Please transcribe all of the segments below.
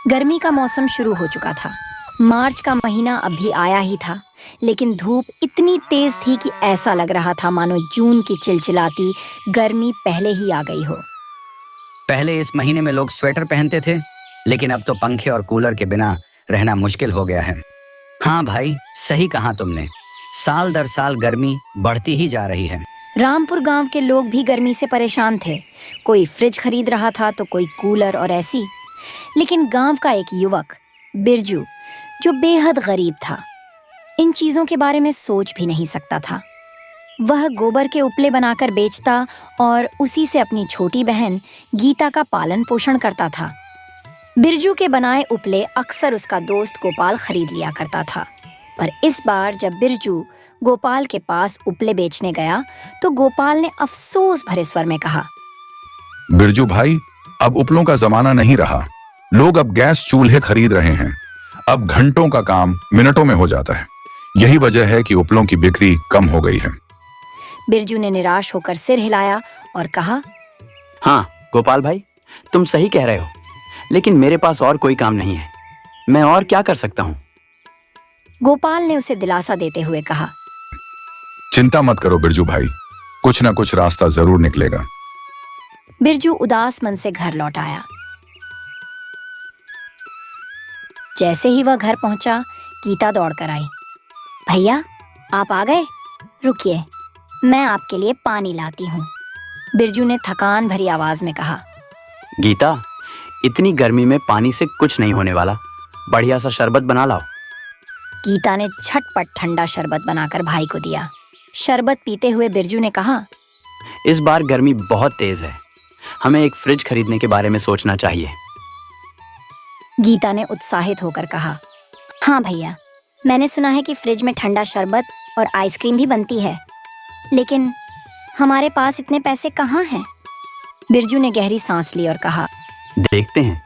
गर्मी का मौसम शुरू हो चुका था। मार्च का महीना अभी आया ही था, लेकिन धूप इतनी तेज थी कि ऐसा लग रहा था मानो जून की चिलचिलाती गर्मी पहले ही आ गई हो। पहले इस महीने में लोग स्वेटर पहनते थे, लेकिन अब तो पंखे और कूलर के बिना रहना मुश्किल हो गया है। हाँ भाई, सही कहा तुमने। साल दर साल गर्मी बढ़ती ही जा रही है। रामपुर गांव के लोग भी गर्मी से परेशान थे। कोई फ्रिज खरीद रहा था तो कोई कूलर और ऐसी। लेकिन गांव का एक युवक बिरजू, जो बेहद गरीब था, इन चीजों के बारे में सोच भी नहीं सकता था। वह गोबर के उपले बनाकर बेचता और उसी से अपनी छोटी बहन गीता का पालन पोषण करता था। बिरजू के बनाए उपले अक्सर उसका दोस्त गोपाल खरीद लिया करता था। पर इस बार जब बिरजू गोपाल के पास उपले बेचने गया तो गोपाल ने अफसोस भरे स्वर में कहा, बिरजू भाई, अब उपलों का जमाना नहीं रहा। लोग अब गैस चूल्हे खरीद रहे हैं। अब घंटों का काम मिनटों में हो जाता है। यही वजह है कि उपलों की बिक्री कम हो गई है। बिरजू ने निराश होकर सिर हिलाया और कहा, हाँ गोपाल भाई, तुम सही कह रहे हो, लेकिन मेरे पास और कोई काम नहीं है। मैं और क्या कर सकता हूँ? गोपाल ने उसे दिलासा देते हुए कहा, चिंता मत करो बिरजू भाई, कुछ ना कुछ रास्ता जरूर निकलेगा। बिरजू उदास मन से घर लौट आया। जैसे ही वह घर पहुंचा, गीता दौड़कर आई। भैया, आप आ गए? रुकिए, मैं आपके लिए पानी लाती हूँ, बिरजू ने थकान भरी आवाज में कहा। गीता, इतनी गर्मी में पानी से कुछ नहीं होने वाला। बढ़िया सा शरबत बना लाओ। गीता ने झटपट ठंडा शरबत बनाकर भाई को दिया। शरबत पीते हुए बिरजू ने कहा, इस बार गर्मी बहुत तेज है, हमें एक फ्रिज खरीदने के बारे में सोचना चाहिए। गीता ने उत्साहित होकर कहा, हाँ भैया, मैंने सुना है कि फ्रिज में ठंडा शरबत और आइसक्रीम भी बनती है, लेकिन हमारे पास इतने पैसे कहाँ हैं? बिरजू ने गहरी सांस ली और कहा, देखते हैं,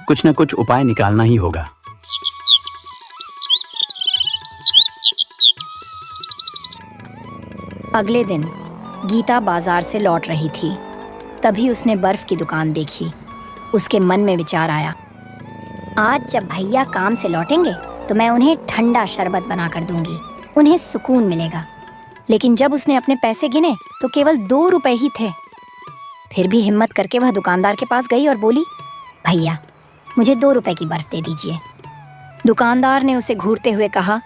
कुछ न कुछ उपाय निकालना ही होगा। अगले दिन गीता बाजार से लौट रही थी। तभी उसने बर्फ की दुकान देखी। उसके मन में विचार आया, आज जब भैया काम से लौटेंगे तो मैं उन्हें ठंडा शरबत बनाकर दूंगी, उन्हें सुकून मिलेगा। लेकिन जब उसने अपने पैसे गिने तो केवल 2 रुपए ही थे। फिर भी हिम्मत करके वह दुकानदार के पास गई और बोली, भैया, मुझे 2 रुपए की बर्फ दे दीजिए। दुकानदार ने उसे घूरते हुए कहा,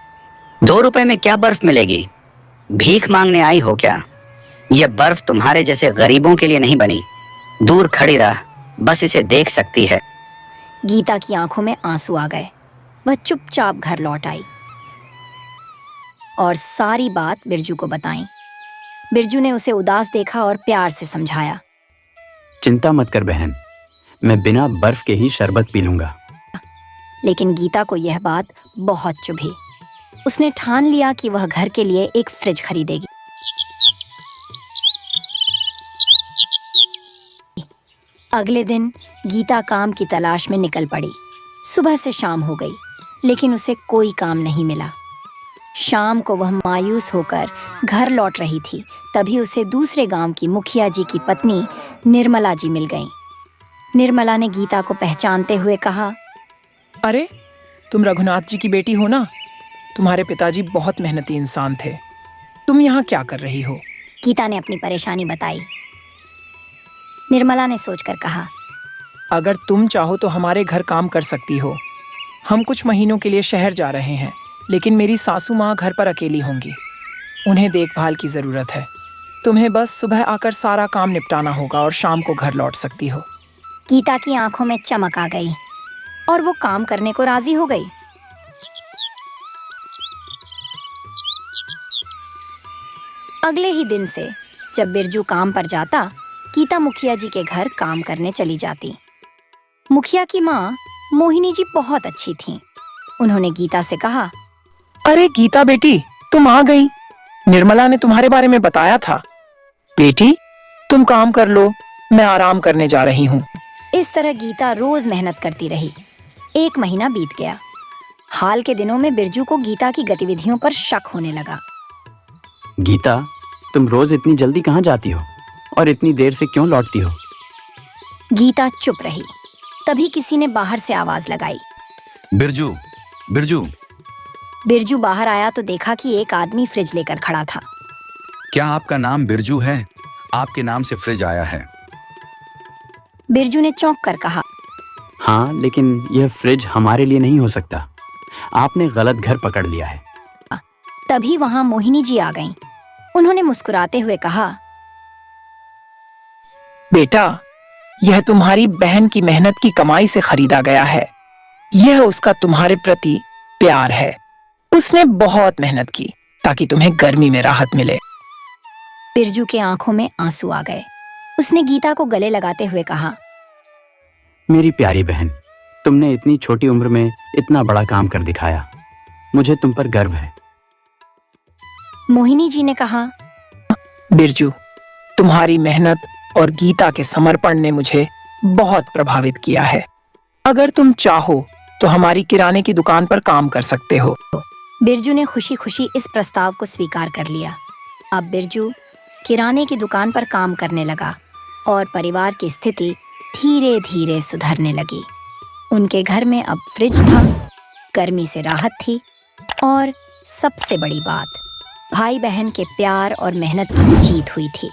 2 रुपए में क्या बर्फ मिलेगी? भीख मांगने आई हो क्या? यह बर्फ तुम्हारे जैसे गरीबों के लिए नहीं बनी। दूर खड़ी रह, बस इसे देख सकती है। गीता की आंखों में आंसू आ गए। वह चुपचाप घर लौट आई और सारी बात बिरजू को बताई। बिरजू ने उसे उदास देखा और प्यार से समझाया, चिंता मत कर बहन, मैं बिना बर्फ के ही शरबत पी लूंगा। लेकिन गीता को यह बात बहुत चुभी। उसने ठान लिया कि वह घर के लिए एक फ्रिज खरीदेगी। अगले दिन गीता काम की तलाश में निकल पड़ी। सुबह से शाम हो गई, लेकिन उसे कोई काम नहीं मिला। शाम को वह मायूस होकर घर लौट रही थी। तभी उसे दूसरे गांव की मुखिया जी की पत्नी निर्मला जी मिल गईं। निर्मला ने गीता को पहचानते हुए कहा, अरे, तुम रघुनाथ जी की बेटी हो ना? तुम्हारे पिताजी बहुत मेहनती इंसान थे। तुम यहाँ क्या कर रही हो? गीता ने अपनी परेशानी बताई। निर्मला ने सोचकर कहा, अगर तुम चाहो तो हमारे घर काम कर सकती हो। हम कुछ महीनों के लिए शहर जा रहे हैं, लेकिन मेरी सासू माँ घर पर अकेली होंगी। उन्हें देखभाल की जरूरत है। तुम्हें बस सुबह आकर सारा काम निपटाना होगा और शाम को घर लौट सकती हो। गीता की आंखों में चमक आ गई और वो काम करने को राजी हो गई। अगले ही दिन से जब बिरजू काम पर जाता, गीता मुखिया जी के घर काम करने चली जाती। मुखिया की माँ मोहिनी जी बहुत अच्छी थीं। उन्होंने गीता से कहा, अरे गीता बेटी, तुम आ गई। निर्मला ने तुम्हारे बारे में बताया था। बेटी, तुम काम कर लो, मैं आराम करने जा रही हूँ। इस तरह गीता रोज मेहनत करती रही। 1 महीना बीत गया। हाल के दिनों में बिरजू को गीता की गतिविधियों पर शक होने लगा। गीता, तुम रोज इतनी जल्दी कहाँ जाती हो और इतनी देर से क्यों लौटती हो? गीता चुप रही। तभी किसी ने बाहर से आवाज लगाई। बिरजू, बिरजू, बिरजू बाहर आया तो देखा कि एक आदमी फ्रिज लेकर खड़ा था। क्या आपका नाम बिरजू है? आपके नाम से फ्रिज आया है। बिरजू ने चौंक कर कहा। हाँ, लेकिन यह फ्रिज हमारे लिए नहीं हो सकता। आपने गलत घर पकड़ लिया है। तभी वहां मोहिनी जी आ गईं। उन्होंने मुस्कुराते हुए कहा, बेटा, यह तुम्हारी बहन की मेहनत की कमाई से खरीदा गया है। यह उसका तुम्हारे प्रति प्यार है। उसने बहुत मेहनत की ताकि तुम्हें गर्मी में राहत मिले। बिरजू के आंखों में आंसू आ गए। उसने गीता को गले लगाते हुए कहा, मेरी प्यारी बहन, तुमने इतनी छोटी उम्र में इतना बड़ा काम कर दिखाया। मुझे तुम पर गर्व है। मोहिनी जी ने कहा, बिरजू, तुम्हारी मेहनत और गीता के समर्पण ने मुझे बहुत प्रभावित किया है। अगर तुम चाहो तो हमारी किराने की दुकान पर काम कर सकते हो। बिरजू ने खुशी खुशी इस प्रस्ताव को स्वीकार कर लिया। अब बिरजू किराने की दुकान पर काम करने लगा और परिवार की स्थिति धीरे धीरे सुधरने लगी। उनके घर में अब फ्रिज था, गर्मी से राहत थी और सबसे बड़ी बात, भाई बहन के प्यार और मेहनत की जीत हुई थी।